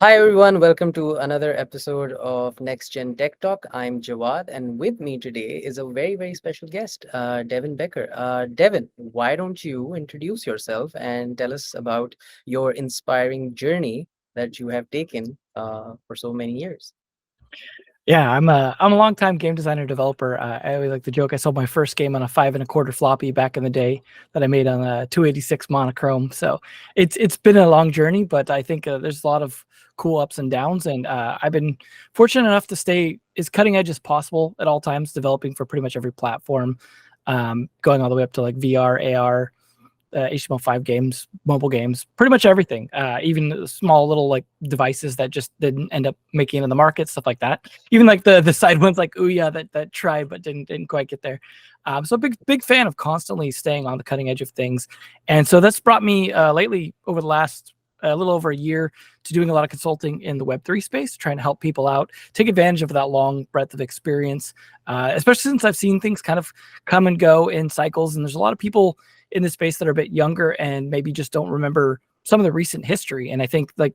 Hi everyone, welcome to another episode of Next Gen Tech Talk. I'm Jawad, and with me today is a very special guest, Devin Becker. Devin, why don't you introduce yourself and tell us about your inspiring journey that you have taken for so many years? Yeah, I'm a longtime game designer developer. I always like to joke I sold my first game on a 5 1/4 floppy back in the day that I made on a 286 monochrome. So it's been a long journey, but I think there's a lot of cool ups and downs, and I've been fortunate enough to stay as cutting edge as possible at all times, developing for pretty much every platform, going all the way up to like VR, AR, HTML5 games, mobile games, pretty much everything. Even small little like devices that just didn't end up making it in the market, stuff like that. Even like the side ones like Ouya that tried but didn't quite get there. So big fan of constantly staying on the cutting edge of things, and so that's brought me lately over the last a little over a year to doing a lot of consulting in the Web3 space, trying to help people out, take advantage of that long breadth of experience, especially since I've seen things kind of come and go in cycles. And there's a lot of people in this space that are a bit younger and maybe just don't remember some of the recent history. And I think like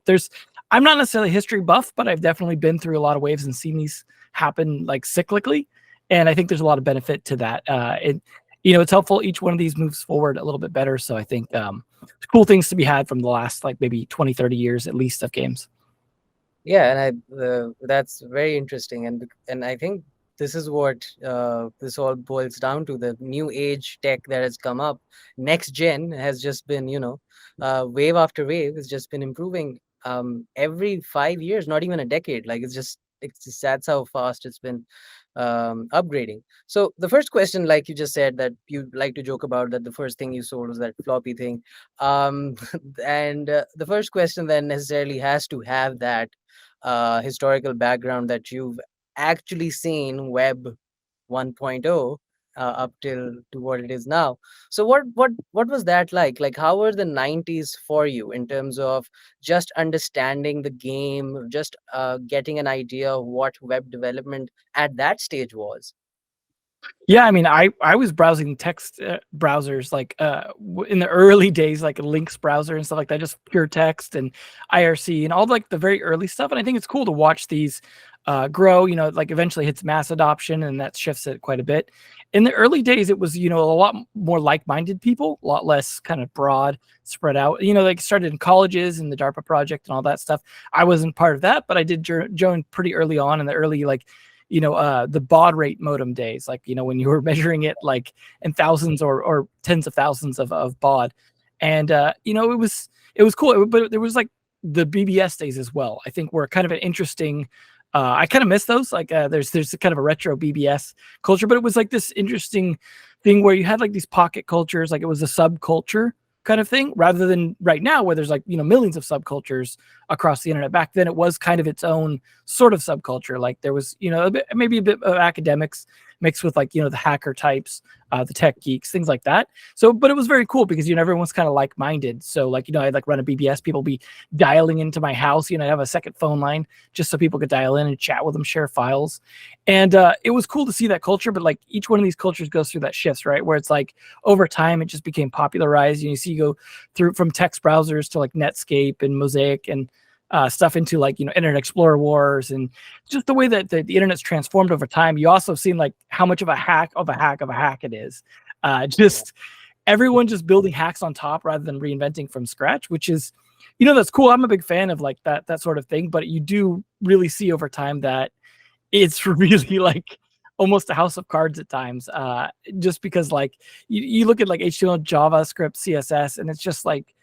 I'm not necessarily a history buff, but I've definitely been through a lot of waves and seen these happen like cyclically. And I think there's a lot of benefit to that. It's helpful. Each one of these moves forward a little bit better. So I think cool things to be had from the last like maybe 20, 30 years at least of games. Yeah, and that's very interesting, and I think this is what this all boils down to: the new age tech that has come up. Next gen has just been, wave after wave has just been improving every 5 years, not even a decade. Like it's just that's how fast it's been upgrading. So the first question, like you just said, that you like to joke about, that the first thing you sold was that floppy thing, um, and the first question then necessarily has to have that historical background, that you've actually seen Web 1.0 up till to what it is now. So what was that like? Like, how were the 90s for you in terms of just understanding the game, just getting an idea of what web development at that stage was? Yeah, I mean, I was browsing text browsers like in the early days, like Lynx browser and stuff like that, just pure text and IRC and all like the very early stuff. And I think it's cool to watch these grow. Like eventually hits mass adoption, and that shifts it quite a bit. In the early days, it was a lot more like-minded people, a lot less kind of broad spread out. Like started in colleges and the DARPA project and all that stuff. I wasn't part of that, but I did join pretty early on in the early like the baud rate modem days, like, when you were measuring it like in thousands or tens of thousands of baud. And, it was cool, but there was like the BBS days as well. I think were kind of an interesting, I kind of miss those. Like, there's kind of a retro BBS culture, but it was like this interesting thing where you had like these pocket cultures, like it was a subculture kind of thing, rather than right now where there's like millions of subcultures across the internet. Back then it was kind of its own sort of subculture. Like there was maybe a bit of academics mixed with like the hacker types, the tech geeks, things like that. So but it was very cool because everyone's kind of like-minded. So like I'd like run a BBS, people be dialing into my house, I'd have a second phone line just so people could dial in and chat with them, share files. And it was cool to see that culture. But like each one of these cultures goes through that shifts, right, where it's like over time it just became popularized. You see, you go through from text browsers to like Netscape and Mosaic and stuff into like Internet Explorer wars, and just the way that the internet's transformed over time. You also seen like how much of a hack it is. Just everyone just building hacks on top rather than reinventing from scratch, which is that's cool. I'm a big fan of like that sort of thing, but you do really see over time that it's really like almost a house of cards at times, just because like you look at like HTML, JavaScript, CSS, and it's just like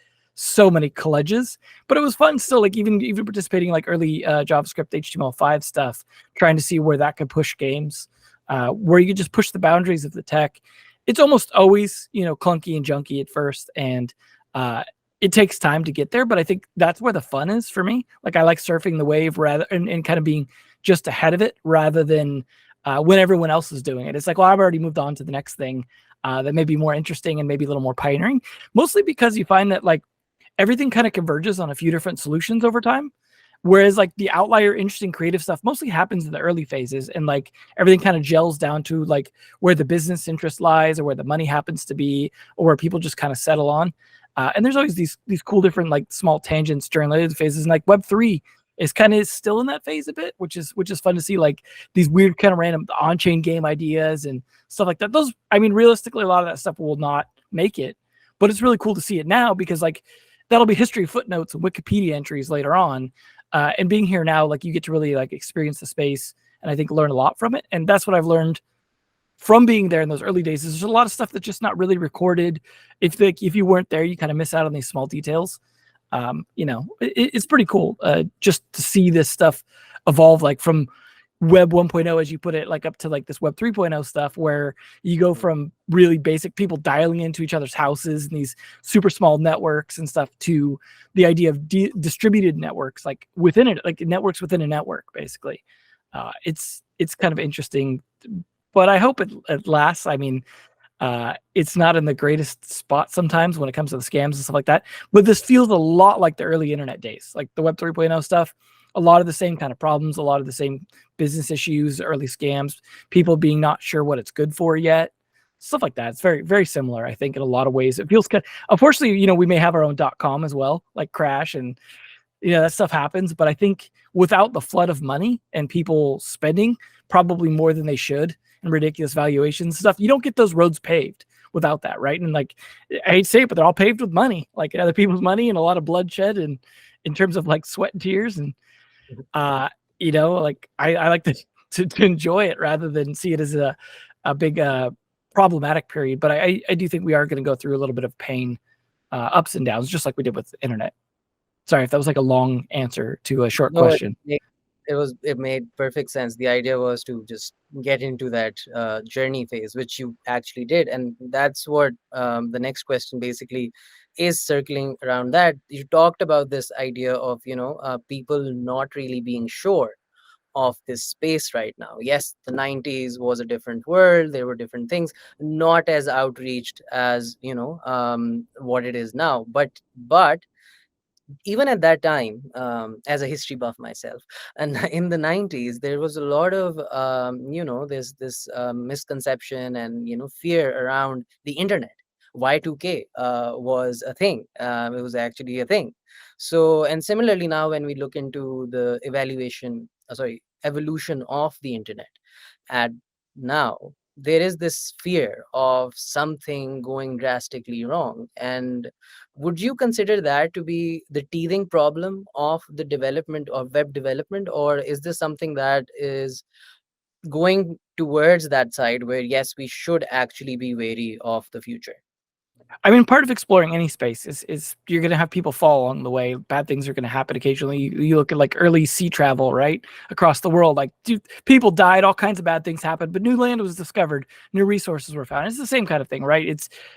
so many collages. But it was fun still, like even participating in like early JavaScript HTML5 stuff, trying to see where that could push games, where you just push the boundaries of the tech. It's almost always clunky and junky at first, and it takes time to get there, but I think that's where the fun is for me. Like I like surfing the wave rather and kind of being just ahead of it rather than when everyone else is doing it. It's like, well, I've already moved on to the next thing that may be more interesting and maybe a little more pioneering, mostly because you find that like everything kind of converges on a few different solutions over time. Whereas like the outlier, interesting, creative stuff mostly happens in the early phases, and like everything kind of gels down to like where the business interest lies or where the money happens to be or where people just kind of settle on. And there's always these cool different like small tangents during later phases. And like Web3 is kind of still in that phase a bit, which is fun to see, like these weird kind of random on-chain game ideas and stuff like that. Those, I mean, realistically, a lot of that stuff will not make it, but it's really cool to see it now because like that'll be history footnotes and Wikipedia entries later on. And being here now, like you get to really like experience the space and I think learn a lot from it. And that's what I've learned from being there in those early days. There's a lot of stuff that's just not really recorded. If you weren't there, you kind of miss out on these small details. It's pretty cool just to see this stuff evolve, like from Web 1.0, as you put it, like up to like this Web 3.0 stuff, where you go from really basic people dialing into each other's houses and these super small networks and stuff to the idea of distributed networks, like within it, like networks within a network, basically. It's kind of interesting, but I hope it lasts. I mean, it's not in the greatest spot sometimes when it comes to the scams and stuff like that. But this feels a lot like the early internet days, like the Web 3.0 stuff. A lot of the same kind of problems, a lot of the same business issues, early scams, people being not sure what it's good for yet, stuff like that. It's very, very similar, I think, in a lot of ways. It feels good. Unfortunately, we may have our own .com as well, like crash, and that stuff happens. But I think without the flood of money and people spending probably more than they should and ridiculous valuations and stuff, you don't get those roads paved without that, right? And like, I hate to say it, but they're all paved with money, like other people's money and a lot of bloodshed and in terms of like sweat and tears. And like I like to enjoy it rather than see it as a big problematic period. But I do think we are going to go through a little bit of pain, ups and downs, just like we did with the internet. Sorry if that was like a long answer to a short question. It made perfect sense. The idea was to just get into that journey phase, which you actually did, and that's what the next question basically is circling around. That you talked about this idea of people not really being sure of this space right now. Yes, the 90s was a different world. There were different things, not as outreached as what it is now, but even at that time, as a history buff myself, and in the 90s, there was a lot of this misconception and fear around the internet. Y2K was a thing. It was actually a thing. So, and similarly now, when we look into the evolution of the internet, at now there is this fear of something going drastically wrong. And would you consider that to be the teething problem of the development of web development, or is this something that is going towards that side where yes, we should actually be wary of the future? I mean, part of exploring any space is you're going to have people fall along the way. Bad things are going to happen occasionally. You look at like early sea travel, right? Across the world, like people died, all kinds of bad things happened, but new land was discovered, new resources were found. It's the same kind of thing, right?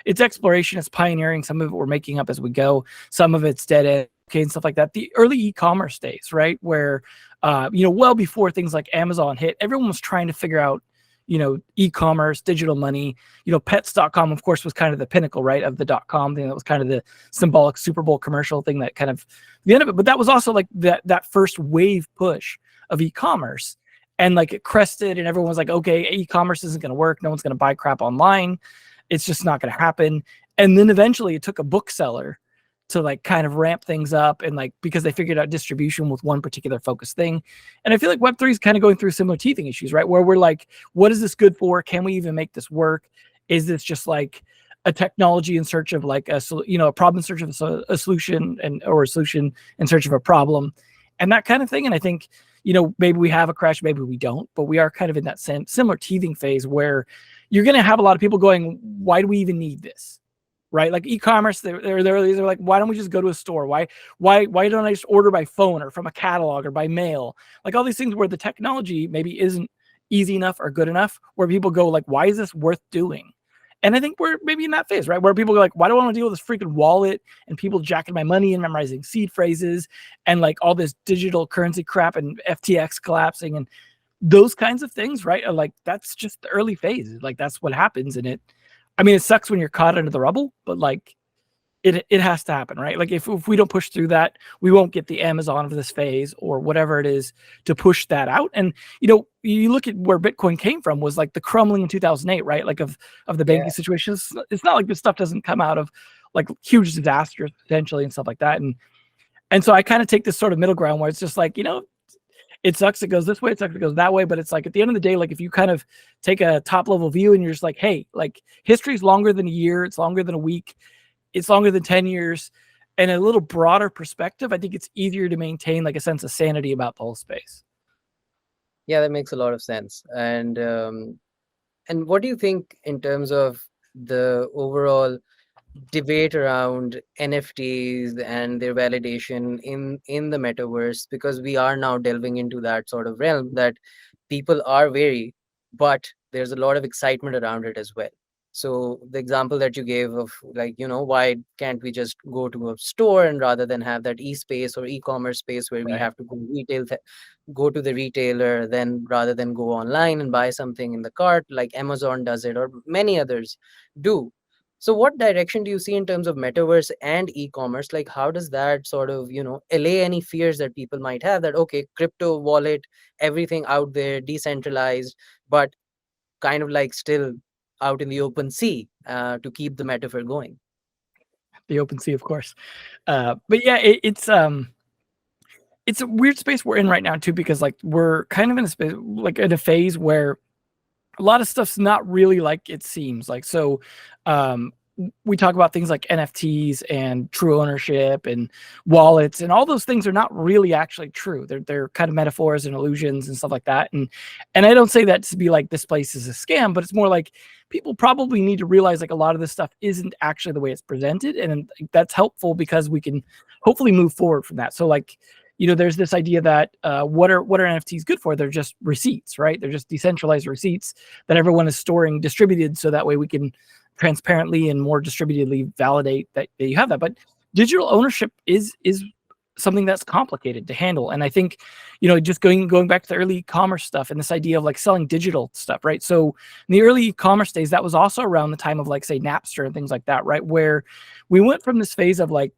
It's exploration, it's pioneering. Some of it we're making up as we go. Some of it's dead end, okay, and stuff like that. The early eCommerce days, right? Where, well before things like Amazon hit, everyone was trying to figure out e-commerce, digital money. Pets.com, of course, was kind of the pinnacle, right, of the .com thing. That was kind of the symbolic Super Bowl commercial thing that kind of the end of it. But that was also like that first wave push of e-commerce. And like it crested and everyone was like, okay, e-commerce isn't going to work. No one's going to buy crap online. It's just not going to happen. And then eventually it took a bookseller to like kind of ramp things up, and like because they figured out distribution with one particular focus thing. And I feel like Web3 is kind of going through similar teething issues, right? Where we're like, what is this good for? Can we even make this work? Is this just like a technology in search of like a problem in search of a solution, or a solution in search of a problem, and that kind of thing. And I think maybe we have a crash, maybe we don't, but we are kind of in that similar teething phase where you're going to have a lot of people going, why do we even need this? Right? Like e-commerce, they're like, why don't we just go to a store? Why don't I just order by phone or from a catalog or by mail? Like all these things where the technology maybe isn't easy enough or good enough, where people go like, why is this worth doing? And I think we're maybe in that phase, right? Where people go like, why do I want to deal with this freaking wallet and people jacking my money and memorizing seed phrases and like all this digital currency crap and FTX collapsing and those kinds of things, right? Like that's just the early phase. Like that's what happens in it. I mean, it sucks when you're caught under the rubble, but like it has to happen, right? Like if we don't push through that, we won't get the Amazon of this phase or whatever it is to push that out. And you look at where Bitcoin came from was like the crumbling in 2008, right? Like of the banking situation. It's not like this stuff doesn't come out of like huge disasters potentially and stuff like that. And so I kind of take this sort of middle ground where it's just like, it sucks it goes this way, it sucks it goes that way, but it's like at the end of the day, like if you kind of take a top level view and you're just like, hey, like history's longer than a year, it's longer than a week, it's longer than 10 years, and a little broader perspective, I think it's easier to maintain like a sense of sanity about the whole space. Yeah, that makes a lot of sense. And what do you think in terms of the overall debate around NFTs and their validation in the metaverse? Because we are now delving into that sort of realm that people are wary, but there's a lot of excitement around it as well. So the example that you gave of, like, why can't we just go to a store, and rather than have that e-space or e-commerce space where we Right. have to go to the retailer, then rather than go online and buy something in the cart like Amazon does it or many others do. So what direction do you see in terms of metaverse and e-commerce? Like, how does that sort of, allay any fears that people might have that, okay, crypto wallet, everything out there, decentralized, but kind of like still out in the open sea, to keep the metaphor going? The open sea, of course. But yeah, it's a weird space we're in right now too, because like we're kind of in a space, like in a phase where a lot of stuff's not really like it seems. Like, so we talk about things like NFTs and true ownership and wallets, and all those things are not really actually true. They're kind of metaphors and illusions and stuff like that. And I don't say that to be like this place is a scam, but it's more like people probably need to realize like a lot of this stuff isn't actually the way it's presented, and that's helpful because we can hopefully move forward from that. So like, there's this idea that what are NFTs good for? They're just receipts, right? They're just decentralized receipts that everyone is storing distributed, so that way we can transparently and more distributedly validate that you have that. But digital ownership is something that's complicated to handle. And I think, just going back to the early e-commerce stuff and this idea of like selling digital stuff, right? So in the early e-commerce days, that was also around the time of like, say, Napster and things like that, right? Where we went from this phase of like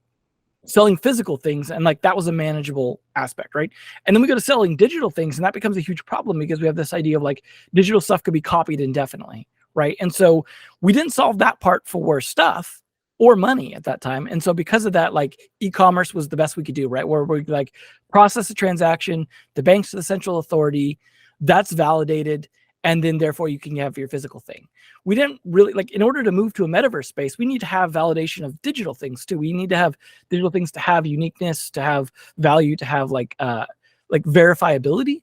selling physical things, and like that was a manageable aspect, right? And then we go to selling digital things, and that becomes a huge problem because we have this idea of like digital stuff could be copied indefinitely, right? And so we didn't solve that part for stuff or money at that time. And so because of that, like e-commerce was the best we could do, right? Where we like process a transaction, the bank's the central authority, that's validated, and then therefore you can have your physical thing. We didn't really like, in order to move to a metaverse space, we need to have validation of digital things too. We need to have digital things to have uniqueness, to have value, to have like verifiability.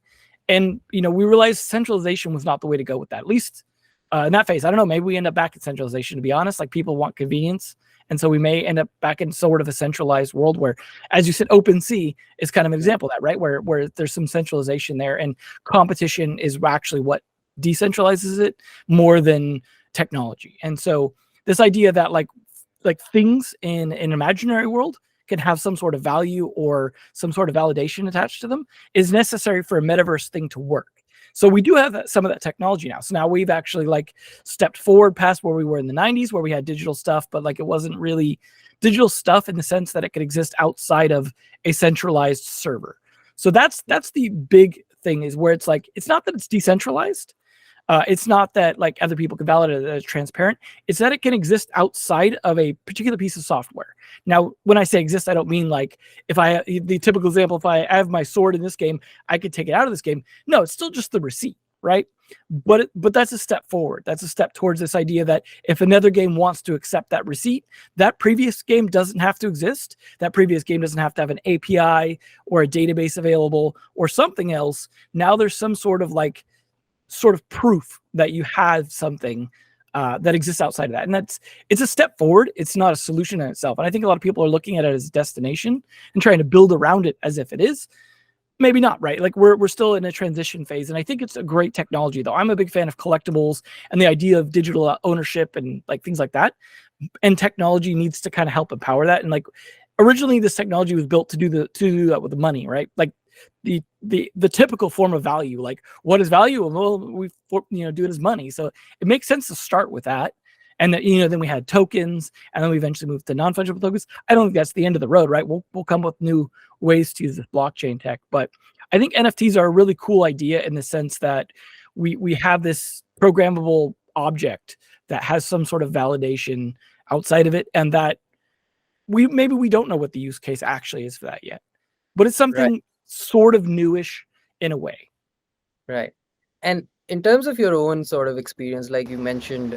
And we realized centralization was not the way to go with that, at least in that phase. I don't know, maybe we end up back at centralization, to be honest. Like, people want convenience, and so we may end up back in sort of a centralized world where, as you said, OpenSea is kind of an example of that, right? Where there's some centralization there, and competition is actually what decentralizes it more than technology. And so this idea that like things in an imaginary world can have some sort of value or some sort of validation attached to them is necessary for a metaverse thing to work. So we do have some of that technology now. So now we've actually like stepped forward past where we were in the 90s, where we had digital stuff, but like it wasn't really digital stuff in the sense that it could exist outside of a centralized server. So that's the big thing, is where it's like, it's not that it's decentralized. It's not that like other people can validate it as transparent. It's that it can exist outside of a particular piece of software. Now, when I say exist, I don't mean like the typical example, if I have my sword in this game, I could take it out of this game. No, it's still just the receipt, right? But that's a step forward. That's a step towards this idea that if another game wants to accept that receipt, that previous game doesn't have to exist. That previous game doesn't have to have an API or a database available or something else. Now there's some sort of proof that you have something that exists outside of that. And it's a step forward. It's not a solution in itself. And I think a lot of people are looking at it as a destination and trying to build around it as if it is. Maybe not, right? Like we're still in a transition phase. And I think it's a great technology, though. I'm a big fan of collectibles and the idea of digital ownership and like things like that. And technology needs to kind of help empower that. And like originally this technology was built to do that with the money, right? Like the typical form of value. Like, what is value? Well, we do it as money. So it makes sense to start with that. And then we had tokens, and then we eventually moved to non-fungible tokens. I don't think that's the end of the road, right? We'll come with new ways to use this blockchain tech. But I think NFTs are a really cool idea in the sense that we have this programmable object that has some sort of validation outside of it, and that maybe we don't know what the use case actually is for that yet, but it's Right. something sort of newish in a way. Right. And in terms of your own sort of experience, like you mentioned,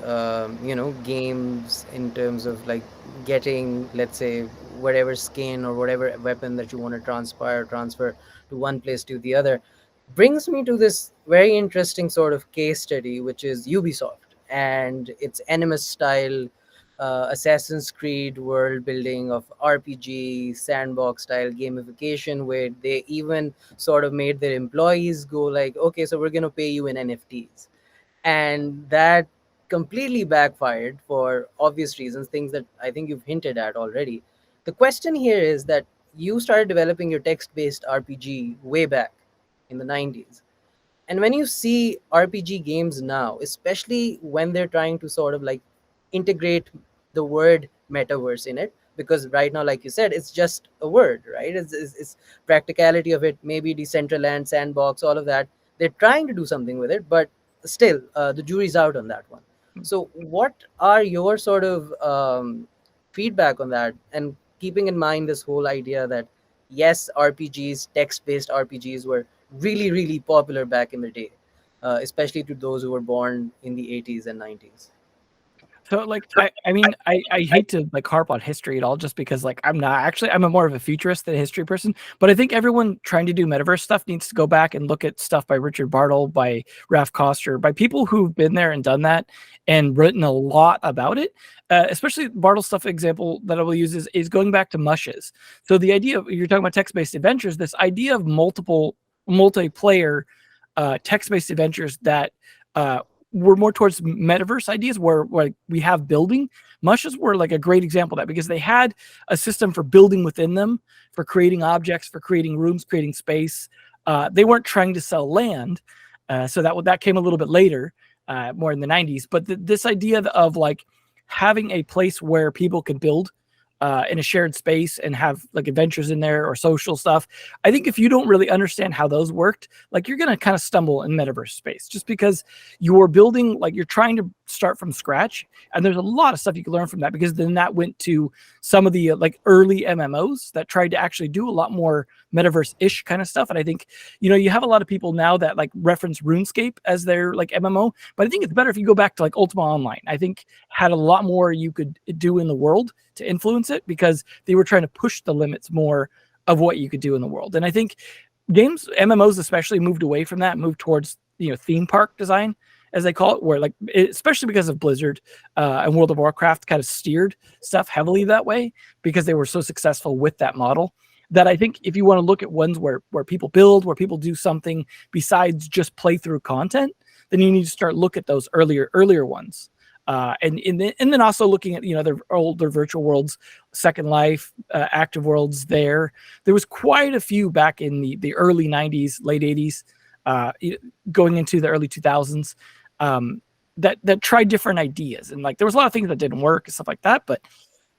games in terms of like getting, let's say, whatever skin or whatever weapon that you want to transfer to one place to the other, brings me to this very interesting sort of case study, which is Ubisoft and its Animus style Assassin's Creed world building of RPG, sandbox style gamification, where they even sort of made their employees go like, okay, so we're going to pay you in NFTs. And that completely backfired for obvious reasons, things that I think you've hinted at already. The question here is that you started developing your text-based RPG way back in the 90s. And when you see RPG games now, especially when they're trying to sort of like integrate the word metaverse in it, because right now, like you said, it's just a word, right? It's practicality of it, maybe Decentraland, Sandbox, all of that. They're trying to do something with it, but still, the jury's out on that one. So, what are your sort of feedback on that? And keeping in mind this whole idea that yes, RPGs, text-based RPGs were really, really popular back in the day, especially to those who were born in the 80s and 90s. So like I mean I hate to like harp on history at all just because like I'm a more of a futurist than a history person, but I think everyone trying to do metaverse stuff needs to go back and look at stuff by Richard Bartle, by Ralph Koster, by people who've been there and done that and written a lot about it. Especially Bartle stuff example that I will use is going back to mushes. So the idea of, you're talking about text-based adventures, this idea of multiplayer text-based adventures that were more towards metaverse ideas where we have building. Mushes were like a great example of that because they had a system for building within them, for creating objects, for creating rooms, creating space. They weren't trying to sell land. So that came a little bit later, more in the 90s. But this idea of like having a place where people can build in a shared space and have like adventures in there or social stuff. I think if you don't really understand how those worked, like you're going to kind of stumble in metaverse space just because you're building, like you're trying to start from scratch. And there's a lot of stuff you can learn from that because then that went to some of the like early MMOs that tried to actually do a lot more metaverse-ish kind of stuff. And I think, you have a lot of people now that like reference RuneScape as their like MMO, but I think it's better if you go back to like Ultima Online. I think had a lot more you could do in the world to influence it because they were trying to push the limits more of what you could do in the world. And I think games, MMOs especially, moved away from that, moved towards theme park design, as they call it, where like especially because of Blizzard and World of Warcraft kind of steered stuff heavily that way because they were so successful with that model. That I think if you want to look at ones where people build, where people do something besides just play through content, then you need to start look at those earlier ones. And then also looking at their older virtual worlds, Second Life, Active Worlds. There was quite a few back in the early 90s, late 80s, going into the early 2000s, that tried different ideas, and like there was a lot of things that didn't work and stuff like that. But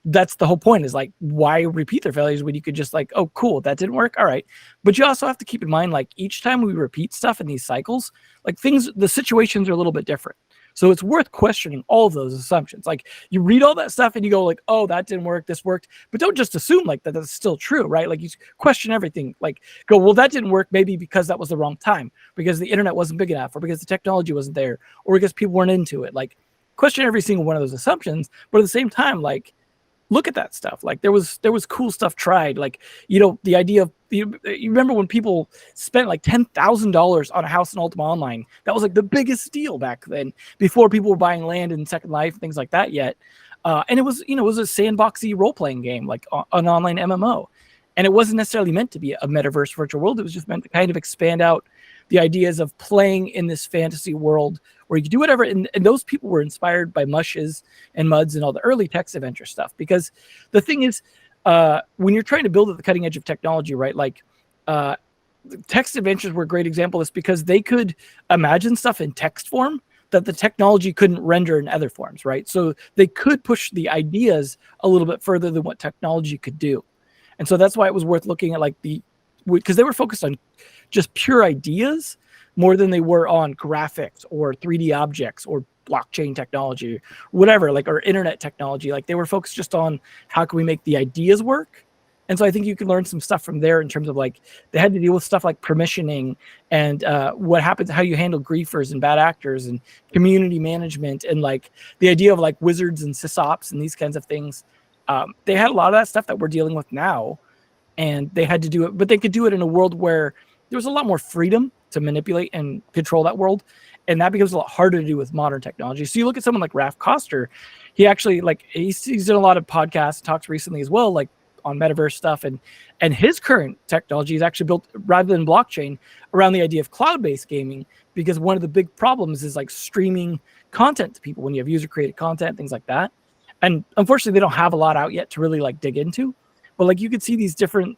that's the whole point, is like, why repeat their failures when you could just like, oh cool, that didn't work, all right. But you also have to keep in mind, like each time we repeat stuff in these cycles, like the situations are a little bit different. So it's worth questioning all of those assumptions. Like you read all that stuff and you go like, oh, that didn't work, this worked. But don't just assume like that's still true, right? Like you question everything. Like go, well, that didn't work maybe because that was the wrong time, because the internet wasn't big enough, or because the technology wasn't there, or because people weren't into it. Like question every single one of those assumptions. But at the same time, like look at that stuff. Like there was cool stuff tried. Like, the idea of, you remember when people spent like $10,000 on a house in Ultima Online? That was like the biggest deal back then, before people were buying land in Second Life, things like that yet. And it was, it was a sandboxy role-playing game, like an online MMO. And it wasn't necessarily meant to be a metaverse virtual world. It was just meant to kind of expand out the ideas of playing in this fantasy world where you could do whatever. And those people were inspired by Mushes and Muds and all the early text adventure stuff. Because the thing is, when you're trying to build at the cutting edge of technology, right? Like text adventures were a great example of this, because they could imagine stuff in text form that the technology couldn't render in other forms, right? So they could push the ideas a little bit further than what technology could do. And so that's why it was worth looking at, like because they were focused on just pure ideas, more than they were on graphics or 3D objects or blockchain technology, whatever, like, or internet technology. Like, they were focused just on how can we make the ideas work. And so I think you can learn some stuff from there in terms of like they had to deal with stuff like permissioning and what happens, how you handle griefers and bad actors and community management and like the idea of like wizards and sysops and these kinds of things. They had a lot of that stuff that we're dealing with now, and they had to do it, but they could do it in a world where there was a lot more freedom to manipulate and control that world. And that becomes a lot harder to do with modern technology. So you look at someone like Raf Koster, he actually like he's done a lot of podcasts, talks recently as well, like on metaverse stuff, and his current technology is actually built rather than blockchain around the idea of cloud-based gaming, because one of the big problems is like streaming content to people when you have user created content, things like that. And unfortunately, they don't have a lot out yet to really like dig into. But like you could see these different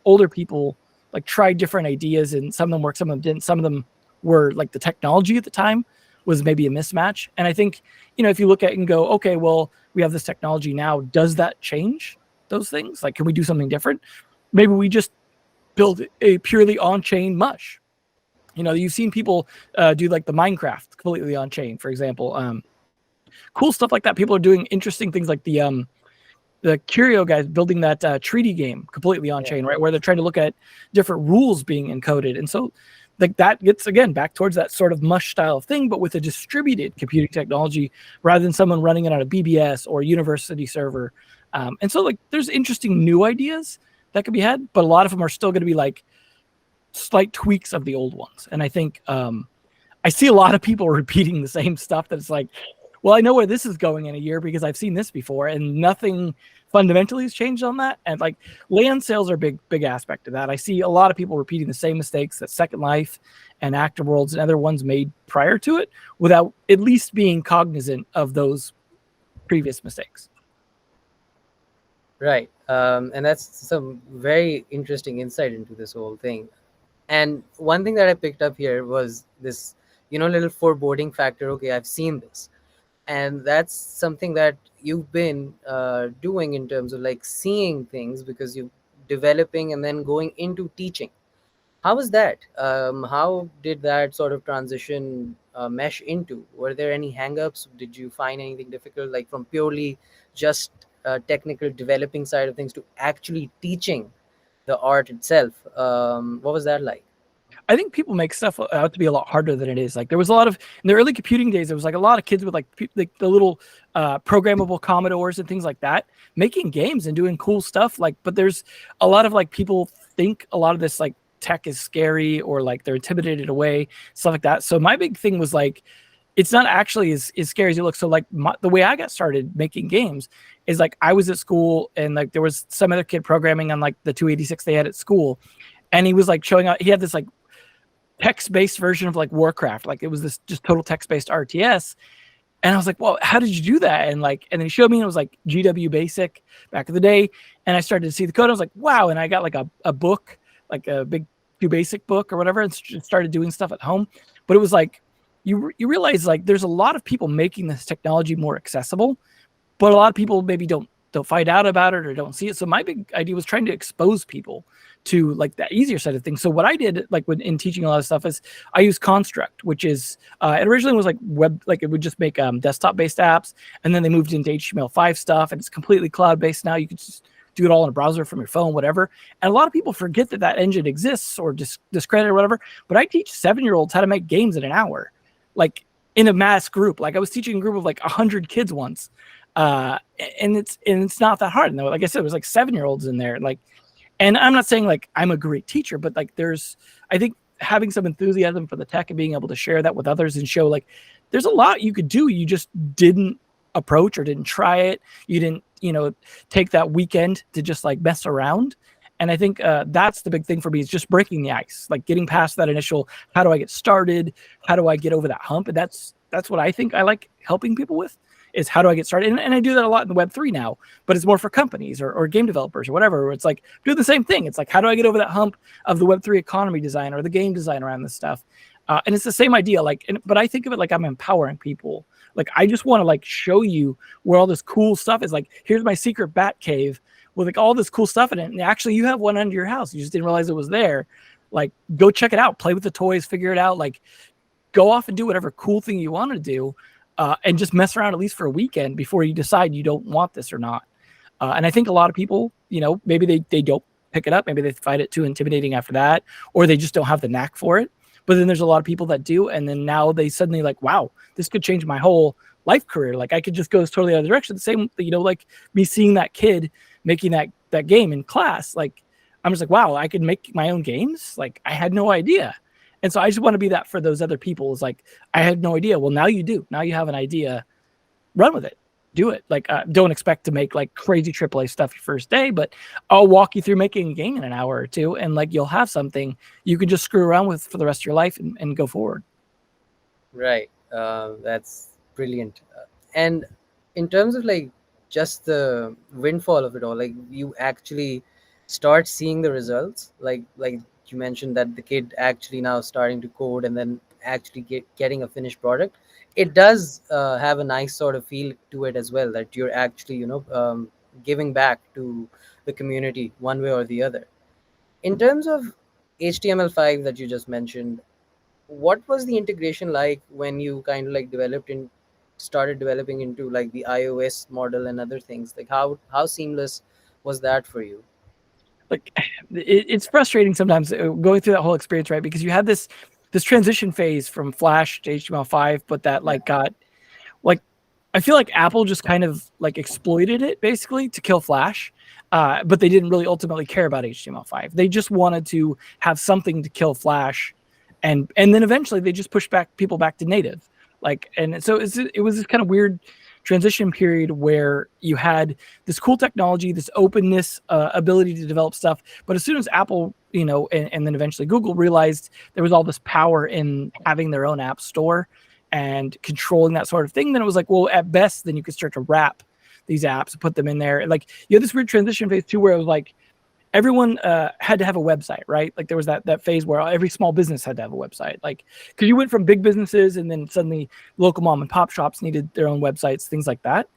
older people like try different ideas, and some of them worked, some of them didn't. Some of them were like the technology at the time was maybe a mismatch. And I think, you know, if you look at it and go, okay, well, we have this technology now, does that change those things? Like, can we do something different? Maybe we just build a purely on-chain mush. You know, you've seen people do like the Minecraft completely on-chain, for example. Cool stuff like that. People are doing interesting things like the Curio guys building that treaty game completely on-chain, right? Where they're trying to look at different rules being encoded. And so like that gets, again, back towards that sort of mush style of thing, but with a distributed computing technology rather than someone running it on a BBS or university server. And so like there's interesting new ideas that could be had, but a lot of them are still going to be like slight tweaks of the old ones. And I think I see a lot of people repeating the same stuff that's like, well, I know where this is going in a year because I've seen this before, and nothing fundamentally has changed on that. And like land sales are a big aspect of that. I see a lot of people repeating the same mistakes that Second Life and Active Worlds and other ones made prior to it without at least being cognizant of those previous mistakes. Right. And that's some very interesting insight into this whole thing. And one thing that I picked up here was this, you know, little foreboding factor. Okay, I've seen this. And that's something that you've been doing in terms of like seeing things because you're developing and then going into teaching. How was that? How did that sort of transition mesh into? Were there any hangups? Did you find anything difficult, like from purely just technical developing side of things to actually teaching the art itself? What was that like? I think people make stuff out to be a lot harder than it is. Like there was a lot of in the early computing days, there was like a lot of kids with like the little programmable Commodores and things like that, making games and doing cool stuff. Like, but there's a lot of like people think a lot of this like tech is scary or like they're intimidated away, stuff like that. So my big thing was like, it's not actually as scary as it looks. So like the way I got started making games is like I was at school and like there was some other kid programming on like the 286 they had at school, and he was like showing out. He had this like text-based version of like Warcraft. Like it was this just total text-based RTS. And I was like, well, how did you do that? And like, and then he showed me, and it was like GW Basic back in the day. And I started to see the code. I was like, wow. And I got like a book, like a big Basic book or whatever, and started doing stuff at home. But it was like, you realize like there's a lot of people making this technology more accessible, but a lot of people maybe don't find out about it or don't see it. So my big idea was trying to expose people to like that easier side of things. So what I did, like when in teaching a lot of stuff, is I use Construct, which is it originally was like web, like it would just make desktop based apps, and then they moved into HTML5 stuff, and it's completely cloud based now. You could just do it all in a browser from your phone, whatever. And a lot of people forget that engine exists or discredit or whatever. But I teach 7-year-olds how to make games in an hour, like in a mass group. Like I was teaching a group of like 100 kids once. And it's not that hard. And like I said, it was like 7-year-olds in there. Like, and I'm not saying like I'm a great teacher, but like I think having some enthusiasm for the tech and being able to share that with others and show like there's a lot you could do. You just didn't approach or didn't try it. You didn't, take that weekend to just like mess around. And I think that's the big thing for me, is just breaking the ice, like getting past that initial, how do I get started? How do I get over that hump? And that's what I think I like helping people with, is how do I get started? And I do that a lot in the Web3 now, but it's more for companies or game developers or whatever. Where it's like, do the same thing. It's like, how do I get over that hump of the Web3 economy design or the game design around this stuff? And it's the same idea. Like, but I think of it like I'm empowering people. Like, I just want to like show you where all this cool stuff is. Like, here's my secret bat cave with like all this cool stuff in it. And actually you have one under your house. You just didn't realize it was there. like go check it out, play with the toys, figure it out, like go off and do whatever cool thing you want to do, and just mess around at least for a weekend before you decide you don't want this or not. And I think a lot of people, maybe they don't pick it up. Maybe they find it too intimidating after that, or they just don't have the knack for it. But then there's a lot of people that do. And then now they suddenly like, wow, this could change my whole life career. Like I could just go totally other direction. The same, like me seeing that kid making that game in class. Like I'm just like, wow, I could make my own games. Like I had no idea. And so I just want to be that for those other people. Is like, I had no idea. Well, now you do. Now you have an idea. Run with it. Do it. Like, don't expect to make like crazy AAA stuff your first day, but I'll walk you through making a game in an hour or two, and like you'll have something you can just screw around with for the rest of your life and go forward. Right. That's brilliant. And in terms of like just the windfall of it all, like you actually start seeing the results, like you mentioned that the kid actually now starting to code and then actually getting a finished product. It does have a nice sort of feel to it as well, that you're actually giving back to the community one way or the other. In terms of HTML5 that you just mentioned, what was the integration like when you kind of like started developing into like the iOS model and other things? Like how seamless was that for you? Like it's frustrating sometimes going through that whole experience, right? Because you had this transition phase from Flash to HTML5, but that like got like, I feel like Apple just kind of like exploited it basically to kill Flash, but they didn't really ultimately care about HTML5. They just wanted to have something to kill Flash, and then eventually they just pushed people back to native. Like, and so it was this kind of weird transition period where you had this cool technology, this openness, ability to develop stuff. But as soon as Apple, and then eventually Google realized there was all this power in having their own app store and controlling that sort of thing, then it was like, well, at best, then you could start to wrap these apps and put them in there. Like you had this weird transition phase too, where it was like everyone had to have a website, right? Like there was that phase where every small business had to have a website, like because you went from big businesses and then suddenly local mom and pop shops needed their own websites, things like that.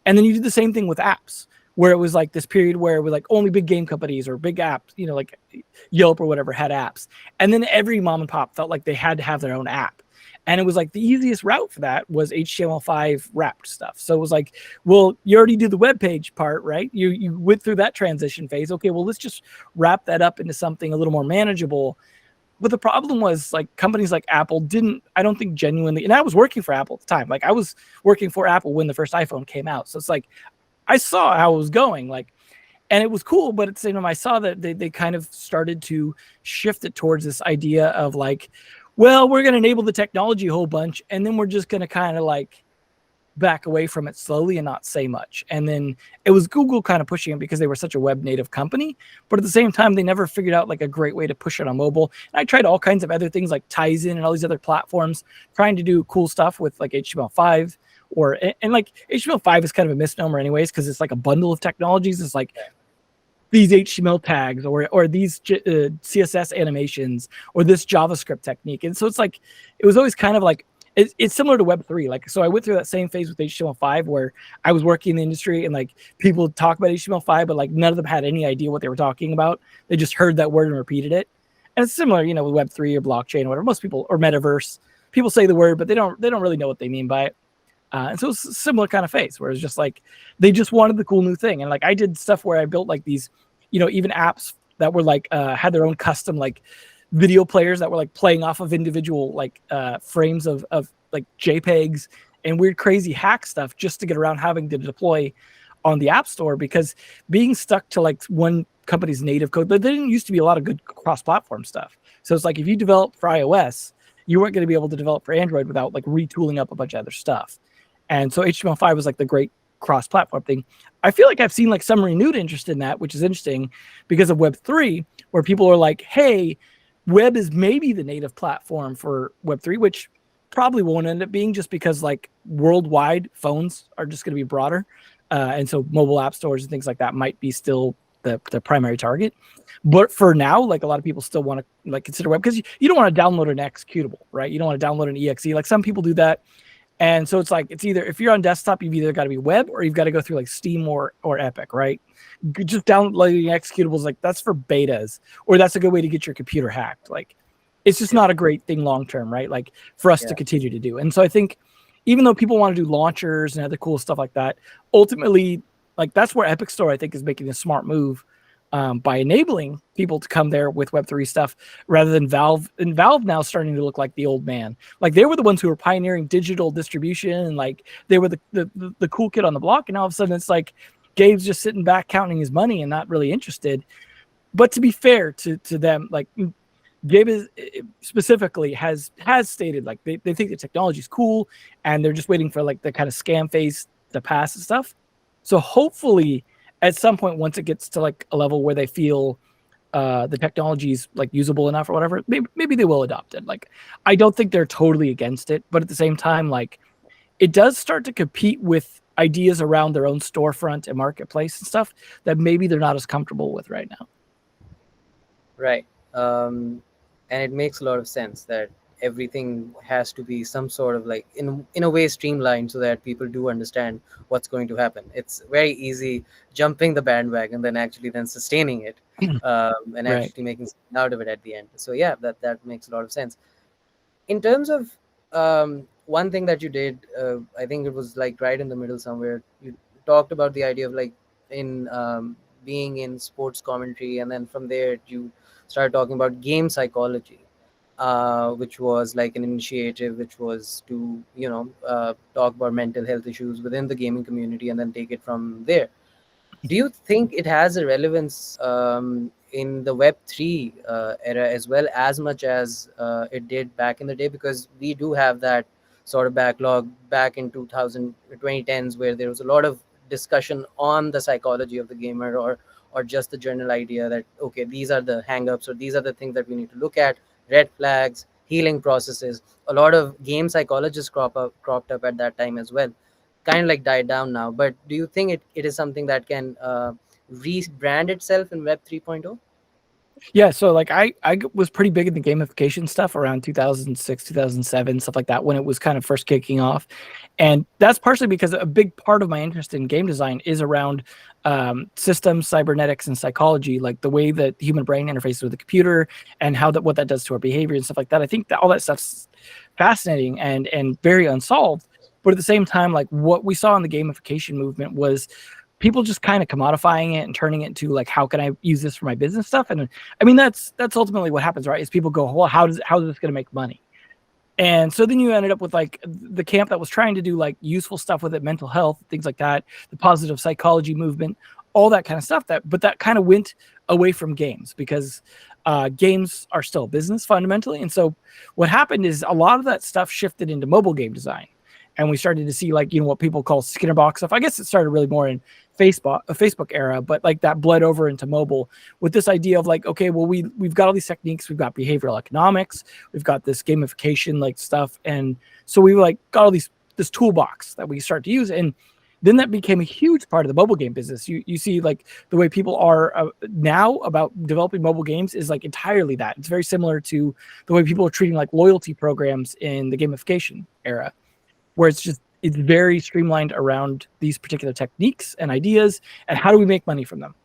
And then you did the same thing with apps, where it was like this period where it was like only big game companies or big apps, like Yelp or whatever had apps. And then every mom and pop felt like they had to have their own app. And it was like the easiest route for that was HTML5 wrapped stuff. So it was like, well, you already did the web page part, right? You went through that transition phase. Okay, well, let's just wrap that up into something a little more manageable. But the problem was like companies like Apple I don't think genuinely, and I was working for Apple at the time. Like I was working for Apple when the first iPhone came out. So it's like, I saw how it was going, like, and it was cool. But at the same time, I saw that they kind of started to shift it towards this idea of like, well, we're going to enable the technology a whole bunch, and then we're just going to kind of like back away from it slowly and not say much. And then it was Google kind of pushing it because they were such a web native company. But at the same time, they never figured out like a great way to push it on mobile. And I tried all kinds of other things like Tizen and all these other platforms trying to do cool stuff with like HTML5 and like HTML5 is kind of a misnomer anyways, because it's like a bundle of technologies. It's like these HTML tags or these CSS animations or this JavaScript technique. And so it's like, it was always kind of like, it's similar to Web3. Like, so I went through that same phase with HTML5 where I was working in the industry and like people talk about HTML5, but like none of them had any idea what they were talking about. They just heard that word and repeated it. And it's similar, with Web3 or blockchain or whatever. Most people, or metaverse, people say the word, but they don't really know what they mean by it. And so it's a similar kind of phase where it's just like, they just wanted the cool new thing. And like, I did stuff where I built like these, even apps that were like, had their own custom, like video players that were like playing off of individual, like frames of like JPEGs and weird, crazy hack stuff just to get around having to deploy on the App Store, because being stuck to like one company's native code, there didn't used to be a lot of good cross-platform stuff. So it's like, if you develop for iOS, you weren't going to be able to develop for Android without like retooling up a bunch of other stuff. And so HTML5 was like the great cross-platform thing. I feel like I've seen like some renewed interest in that, which is interesting because of Web3, where people are like, hey, web is maybe the native platform for Web3, which probably won't end up being, just because like worldwide phones are just going to be broader. And so mobile app stores and things like that might be still the primary target. But for now, like a lot of people still want to like consider web, because you don't want to download an executable, right? You don't want to download an exe. Like some people do that. And so it's like, it's either, if you're on desktop, you've either got to be web or you've got to go through like Steam or Epic, right? Just downloading executables, like that's for betas, or that's a good way to get your computer hacked. Like, it's just Yeah. not a great thing long term, right? Like for us to Yeah. continue to do. And so I think even though people want to do launchers and other cool stuff like that, ultimately, like that's where Epic Store, I think, is making a smart move by enabling people to come there with Web3 stuff rather than Valve. And Valve now starting to look like the old man. Like they were the ones who were pioneering digital distribution, and like they were the cool kid on the block. And all of a sudden it's like Gabe's just sitting back counting his money and not really interested. But to be fair to them, like Gabe is specifically has stated like they think the technology is cool and they're just waiting for like the kind of scam phase to pass and stuff. So hopefully at some point, once it gets to like a level where they feel the technology is like usable enough or whatever, maybe they will adopt it. Like I don't think they're totally against it, but at the same time, like it does start to compete with ideas around their own storefront and marketplace and stuff that maybe they're not as comfortable with right now. Right. And it makes a lot of sense that everything has to be some sort of like in a way streamlined so that people do understand what's going to happen. It's very easy jumping the bandwagon then actually then sustaining it, and Right. actually making something out of it at the end. So yeah, that makes a lot of sense. In terms of one thing that you did, I think it was like right in the middle somewhere, you talked about the idea of like in being in sports commentary, and then from there you started talking about game psychology, which was like an initiative which was to talk about mental health issues within the gaming community and then take it from there. Do you think it has a relevance in the Web3 era as well, as much as it did back in the day? Because we do have that sort of backlog back in 2010s where there was a lot of discussion on the psychology of the gamer, or just the general idea that, okay, these are the hangups or these are the things that we need to look at, red flags, healing processes. A lot of game psychologists cropped up at that time as well, kind of like died down now. But do you think it is something that can rebrand itself in Web 3.0? Yeah, so like I was pretty big in the gamification stuff around 2006, 2007, stuff like that when it was kind of first kicking off. And that's partially because a big part of my interest in game design is around systems, cybernetics, and psychology, like the way that the human brain interfaces with the computer and how what that does to our behavior and stuff like that. I think that all that stuff's fascinating and very unsolved. But at the same time, like what we saw in the gamification movement was people just kind of commodifying it and turning it into like, how can I use this for my business stuff? And I mean, that's ultimately what happens, right? Is people go, well, how is this going to make money? And so then you ended up with like the camp that was trying to do like useful stuff with it, mental health, things like that, the positive psychology movement, all that kind of stuff. But that kind of went away from games because games are still a business fundamentally. And so what happened is a lot of that stuff shifted into mobile game design. And we started to see like, what people call Skinner box stuff. I guess it started really more in Facebook era, but like that bled over into mobile with this idea of like, okay, well, we've got all these techniques, we've got behavioral economics, we've got this gamification like stuff. And so we like got all this toolbox that we start to use. And then that became a huge part of the mobile game business. You see like the way people are now about developing mobile games is like entirely that. It's very similar to the way people are treating like loyalty programs in the gamification era, where it's very streamlined around these particular techniques and ideas and how do we make money from them.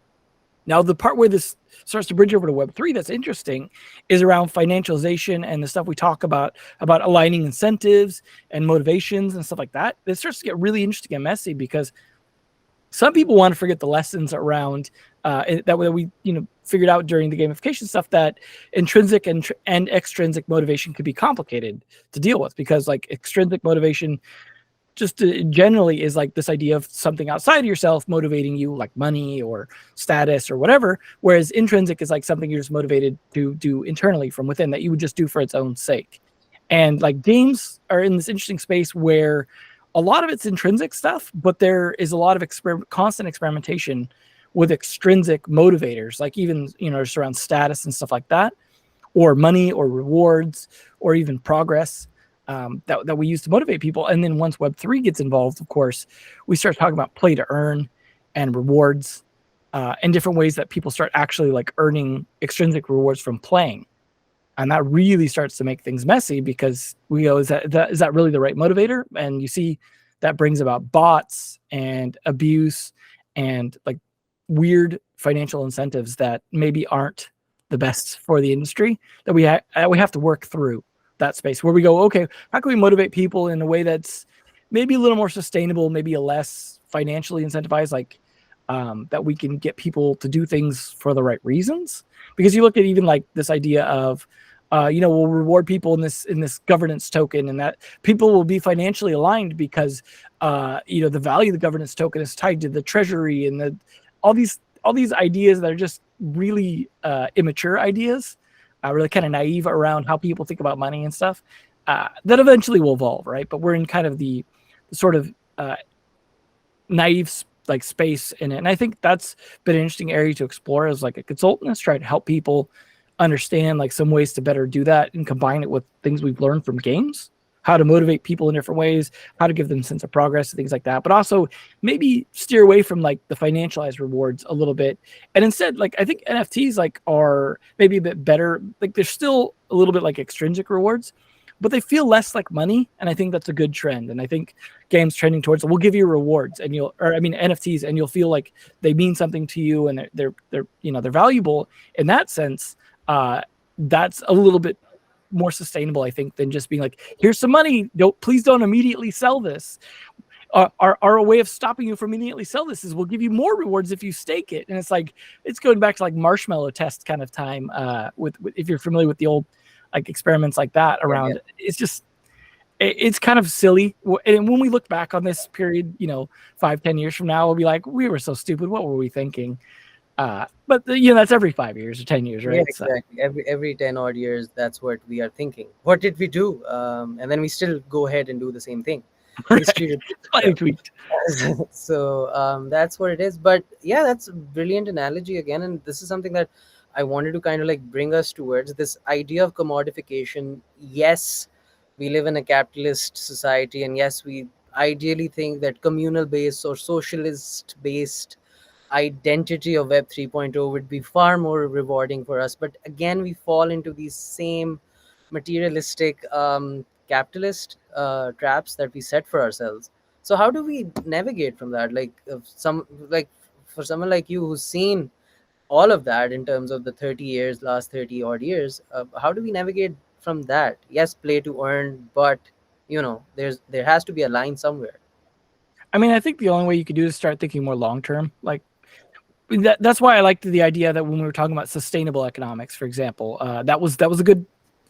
Now, the part where this starts to bridge over to Web3 that's interesting is around financialization and the stuff we talk about aligning incentives and motivations and stuff like that. It starts to get really interesting and messy because some people want to forget the lessons around that we figured out during the gamification stuff, that intrinsic and extrinsic motivation could be complicated to deal with, because like extrinsic motivation just generally is like this idea of something outside of yourself motivating you, like money or status or whatever, whereas intrinsic is like something you're just motivated to do internally from within that you would just do for its own sake. And like games are in this interesting space where a lot of it's intrinsic stuff, but there is a lot of constant experimentation with extrinsic motivators, like even, just around status and stuff like that, or money or rewards or even progress that we use to motivate people. And then once Web3 gets involved, of course, we start talking about play to earn and rewards and different ways that people start actually like earning extrinsic rewards from playing. And that really starts to make things messy, because we go, is that really the right motivator? And you see that brings about bots and abuse and like weird financial incentives that maybe aren't the best for the industry, that we have to work through that space where we go, okay, how can we motivate people in a way that's maybe a little more sustainable, maybe a less financially incentivized, like that we can get people to do things for the right reasons. Because you look at even like this idea of we'll reward people in this governance token, and that people will be financially aligned because the value of the governance token is tied to the treasury, and all these ideas that are just really immature ideas, really kind of naive around how people think about money and stuff, that eventually will evolve, right? But we're in kind of the sort of naive like space in it, and I think that's been an interesting area to explore as like a consultant, is try to help people understand like some ways to better do that and combine it with things we've learned from games, how to motivate people in different ways, how to give them a sense of progress and things like that, but also maybe steer away from like the financialized rewards a little bit, and instead, like, I think NFTs like are maybe a bit better. Like, there's still a little bit like extrinsic rewards, but they feel less like money, and I think that's a good trend. And I think games trending towards, we'll give you rewards, and NFTs, and you'll feel like they mean something to you, and they're valuable in that sense. That's a little bit more sustainable, I think, than just being like, here's some money, please don't immediately sell this. Our way of stopping you from immediately sell this is we'll give you more rewards if you stake it. And it's like, it's going back to like marshmallow test kind of time, with if you're familiar with the old like experiments like that around. It's just, it's kind of silly. And when we look back on this period, 5-10 years from now, we'll be like, we were so stupid, what were we thinking? But that's every 5 years or 10 years, right? Yeah, exactly. Every 10 odd years, that's what we are thinking. What did we do? And then we still go ahead and do the same thing. History repeats. So that's what it is. But yeah, that's a brilliant analogy again. And this is something that I wanted to kind of like bring us towards, this idea of commodification. Yes, we live in a capitalist society, and yes, we ideally think that communal based or socialist based identity of Web 3.0 would be far more rewarding for us. But again, we fall into these same materialistic capitalist traps that we set for ourselves. So how do we navigate from that? Like, for someone like you who's seen all of that in terms of the last 30 odd years, how do we navigate from that? Yes, play to earn, but there has to be a line somewhere. I mean, I think the only way you could do is start thinking more long term. Like, that's why I liked the idea that when we were talking about sustainable economics, for example, that was a good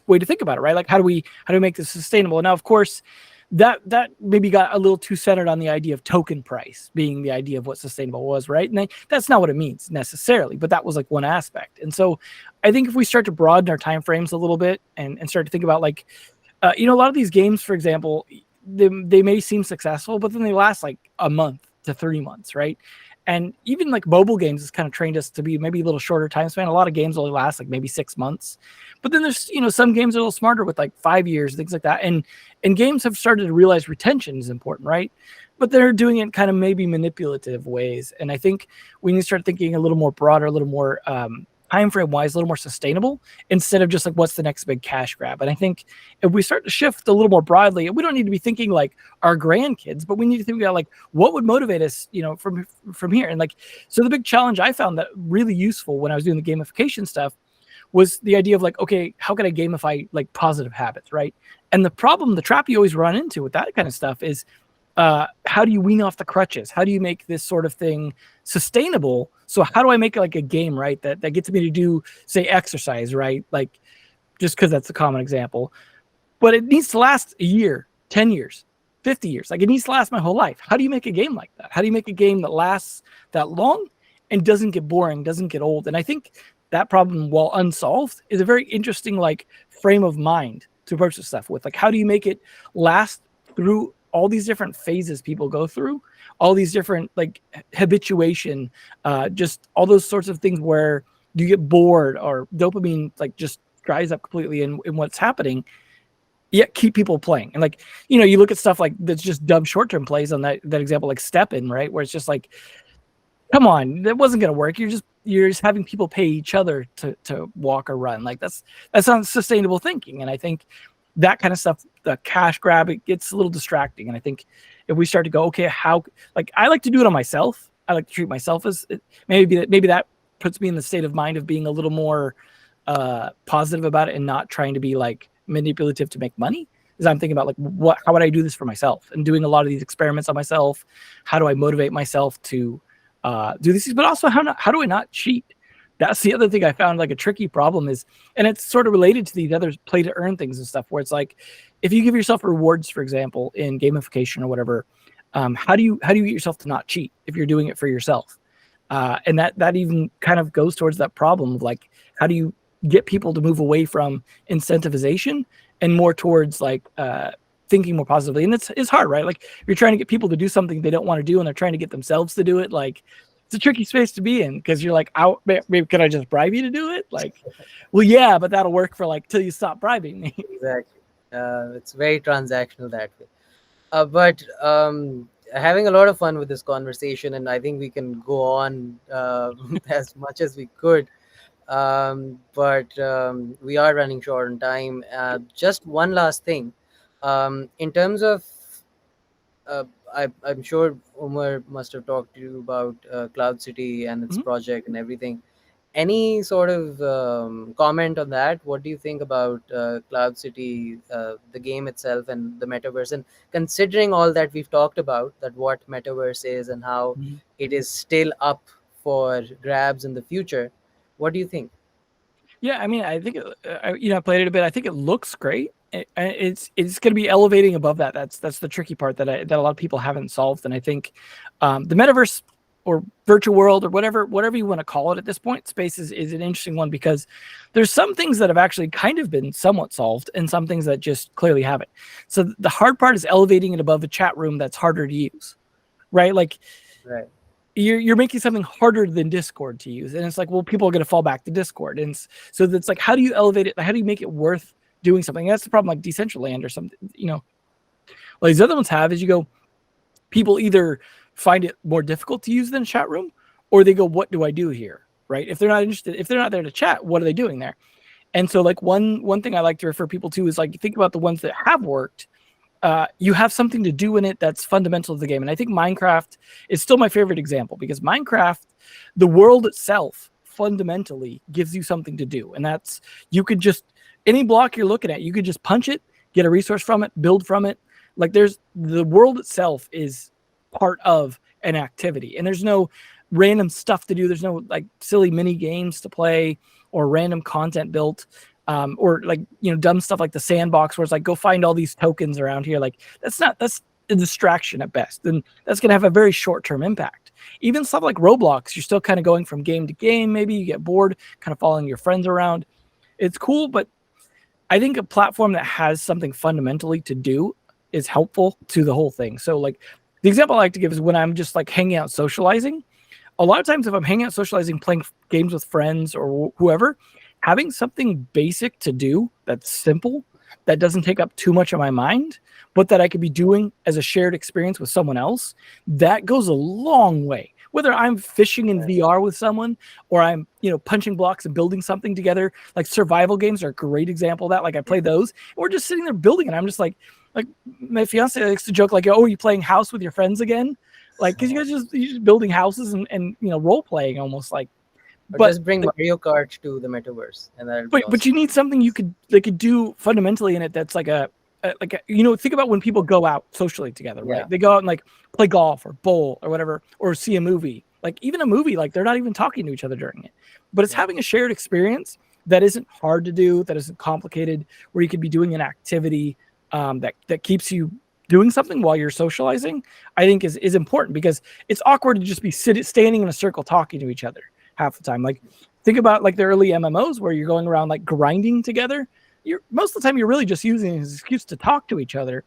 way to think about it, right? Like, how do we make this sustainable? Now, of course, that maybe got a little too centered on the idea of token price being the idea of what sustainable was, right? And that's not what it means necessarily, but that was like one aspect. And so I think if we start to broaden our timeframes a little bit and start to think about like, a lot of these games, for example, they may seem successful, but then they last like a month to 3 months, right? And even like mobile games has kind of trained us to be maybe a little shorter time span. A lot of games only last like maybe 6 months, but then there's some games are a little smarter with like 5 years, things like that. And games have started to realize retention is important, right? But they're doing it in kind of maybe manipulative ways. And I think we need to start thinking a little more broader, a little more time frame wise, a little more sustainable, instead of just like what's the next big cash grab. And I think if we start to shift a little more broadly, we don't need to be thinking like our grandkids, but we need to think about like what would motivate us, from here. And like, so the big challenge I found that really useful when I was doing the gamification stuff was the idea of like, okay, how can I gamify like positive habits, right? And the trap you always run into with that kind of stuff is how do you wean off the crutches? How do you make this sort of thing sustainable? So how do I make it like a game, right? That gets me to do, say, exercise, right? Like, just because that's a common example. But it needs to last a year, 10 years, 50 years. Like, it needs to last my whole life. How do you make a game like that? How do you make a game that lasts that long and doesn't get boring, doesn't get old? And I think that problem, while unsolved, is a very interesting like frame of mind to approach this stuff with. Like, how do you make it last through all these different phases people go through, all these different like habituation, just all those sorts of things where you get bored or dopamine like just dries up completely in what's happening, yet keep people playing. And like, you look at stuff like that's just dumb short-term plays on that example, like Step In, right? Where it's just like, come on, that wasn't going to work. You're just you're just having people pay each other to walk or run. Like that's not sustainable thinking. And I think that kind of stuff, the cash grab, it gets a little distracting. And I think if we start to go, okay, how, like I like to do it on myself. I like to treat myself as maybe that puts me in the state of mind of being a little more positive about it and not trying to be like manipulative to make money. Is I'm thinking about like how would I do this for myself, and doing a lot of these experiments on myself. How do I motivate myself to do these things, but also how do I not cheat? That's the other thing I found like a tricky problem is, and it's sort of related to these other play to earn things and stuff, where it's like, if you give yourself rewards, for example, in gamification or whatever, how do you get yourself to not cheat if you're doing it for yourself? And that even kind of goes towards that problem of like, how do you get people to move away from incentivization and more towards like thinking more positively? And it's hard, right? Like if you're trying to get people to do something they don't want to do and they're trying to get themselves to do it, like it's a tricky space to be in, because you're like, maybe can I just bribe you to do it? Like, well, yeah, but that'll work for like till you stop bribing me. Exactly. It's very transactional that way. But having a lot of fun with this conversation, and I think we can go on as much as we could. But we are running short on time. Just one last thing. In terms of, I'm sure Umar must have talked to you about Cloud City and its project and everything. Any sort of comment on that? What do you think about Cloud City, the game itself, and the metaverse? And considering all that we've talked about, that what metaverse is and how it is still up for grabs in the future, what do you think? Yeah, I mean, I think I played it a bit. I think it looks great. It's going to be elevating above that. That's the tricky part that a lot of people haven't solved. And I think the metaverse or virtual world or whatever you want to call it at this point, space is an interesting one, because there's some things that have actually kind of been somewhat solved and some things that just clearly haven't. So the hard part is elevating it above a chat room that's harder to use, right? Like, Right. You're making something harder than Discord to use, and it's like, well, people are going to fall back to Discord, and so that's like, how do you elevate it? How do you make it worth doing something? And that's the problem, like Decentraland or something. Well, these other ones have is you go, people either find it more difficult to use than a chat room, or they go, what do I do here? Right? If they're not interested, if they're not there to chat, what are they doing there? And so like one thing I like to refer people to is like, think about the ones that have worked. You have something to do in it that's fundamental to the game. And I think Minecraft is still my favorite example, because Minecraft, the world itself fundamentally gives you something to do. And that's, you could just, any block you're looking at, you could just punch it, get a resource from it, build from it. Like the world itself is part of an activity, and there's no random stuff to do. There's no like silly mini games to play or random content built. Or like, dumb stuff like the sandbox where it's like, go find all these tokens around here. Like that's a distraction at best. And that's going to have a very short-term impact. Even stuff like Roblox, you're still kind of going from game to game. Maybe you get bored, kind of following your friends around. It's cool, but I think a platform that has something fundamentally to do is helpful to the whole thing. So like the example I like to give is when I'm just like hanging out, socializing. A lot of times if I'm hanging out, socializing, playing games with friends or whoever, having something basic to do that's simple, that doesn't take up too much of my mind, but that I could be doing as a shared experience with someone else, that goes a long way. Whether I'm fishing in VR with someone or I'm, punching blocks and building something together, like survival games are a great example of that. Like I play those, and we're just sitting there building, and I'm just like my fiance likes to joke like, oh, are you playing house with your friends again? Like, because you're just building houses and role playing almost like. Or just bring Mario Kart to the metaverse, and that. But you need something they could do fundamentally in it that's like think about when people go out socially together, right? They go out and like play golf or bowl or whatever, or see a movie. Like even a movie, like they're not even talking to each other during it, but it's having a shared experience that isn't hard to do, that isn't complicated, where you could be doing an activity that keeps you doing something while you're socializing. I think is important, because it's awkward to just be standing in a circle talking to each other half the time. Like think about like the early MMOs where you're going around like grinding together. Most of the time you're really just using it as an excuse to talk to each other,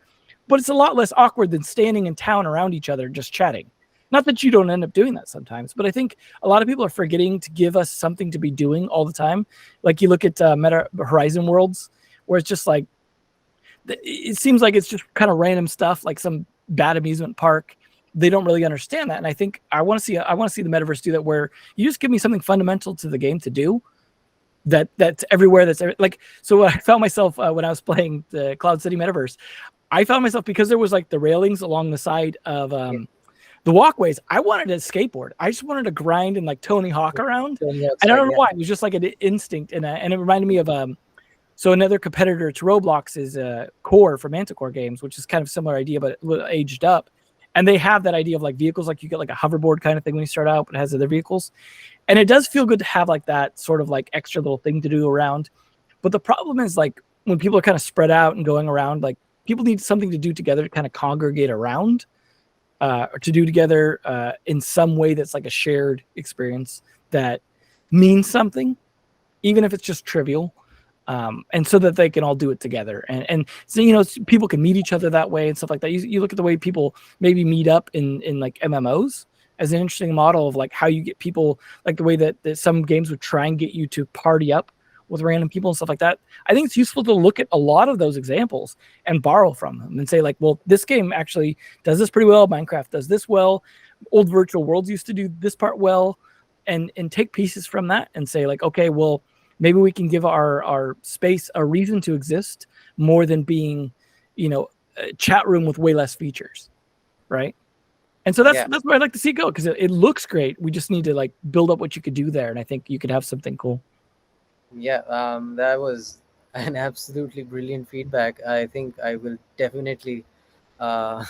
but it's a lot less awkward than standing in town around each other just chatting. Not that you don't end up doing that sometimes, but I think a lot of people are forgetting to give us something to be doing all the time. Like you look at Meta Horizon Worlds, where it's just like, it seems like it's just kind of random stuff, like some bad amusement park. they don't really understand that. And I think I want to see the metaverse do that, where you just give me something fundamental to the game to do, that's everywhere. Like, so I found myself when I was playing the Cloud City Metaverse, I found myself, because there was like the railings along the side of Yeah. the walkways, I wanted to skateboard. I just wanted to grind and like Tony Hawk around. Tony Hawk I don't style, know yeah. why. It was just like an instinct, and it reminded me of so another competitor to Roblox is Core from Manticore Games, which is kind of similar idea, but a little aged up. And they have that idea of like vehicles, like you get like a hoverboard kind of thing when you start out, but it has other vehicles. And it does feel good to have like that sort of like extra little thing to do around. But the problem is, like, when people are kind of spread out and going around, like, people need something to do together to kind of congregate around, or to do together in some way that's like a shared experience that means something, even if it's just trivial. And so that they can all do it together. And so, people can meet each other that way and stuff like that. You look at the way people maybe meet up in like MMOs as an interesting model of like how you get people, like the way that some games would try and get you to party up with random people and stuff like that. I think it's useful to look at a lot of those examples and borrow from them and say like, well, this game actually does this pretty well. Minecraft does this well. Old virtual worlds used to do this part well, and take pieces from that and say like, okay, well, maybe we can give our space a reason to exist more than being, a chat room with way less features, right? And so that's where I'd like to see it go, because it looks great. We just need to like build up what you could do there, and I think you could have something cool. Yeah, that was an absolutely brilliant feedback. I think I will definitely, uh,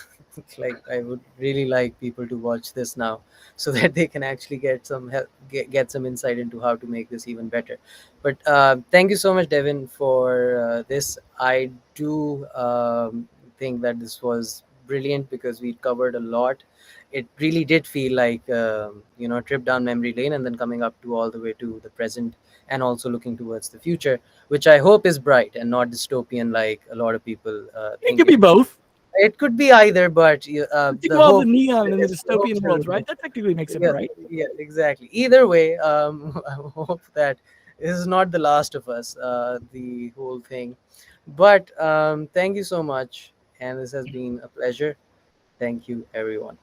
like, I would really like people to watch this now, so that they can actually get some help, get some insight into how to make this even better. But thank you so much, Devin, for this. I do think that this was brilliant because we covered a lot. It really did feel like a trip down memory lane, and then coming up to all the way to the present, and also looking towards the future, which I hope is bright and not dystopian like a lot of people It think could it be is. bope. It could be either, but Think of the all the hope, neon in the the hope dystopian still worlds, right? remains. That technically makes it Yeah, bright. yeah, exactly. Either way, I hope that this is not the last of us, the whole thing. But thank you so much, and this has been a pleasure. Thank you, everyone.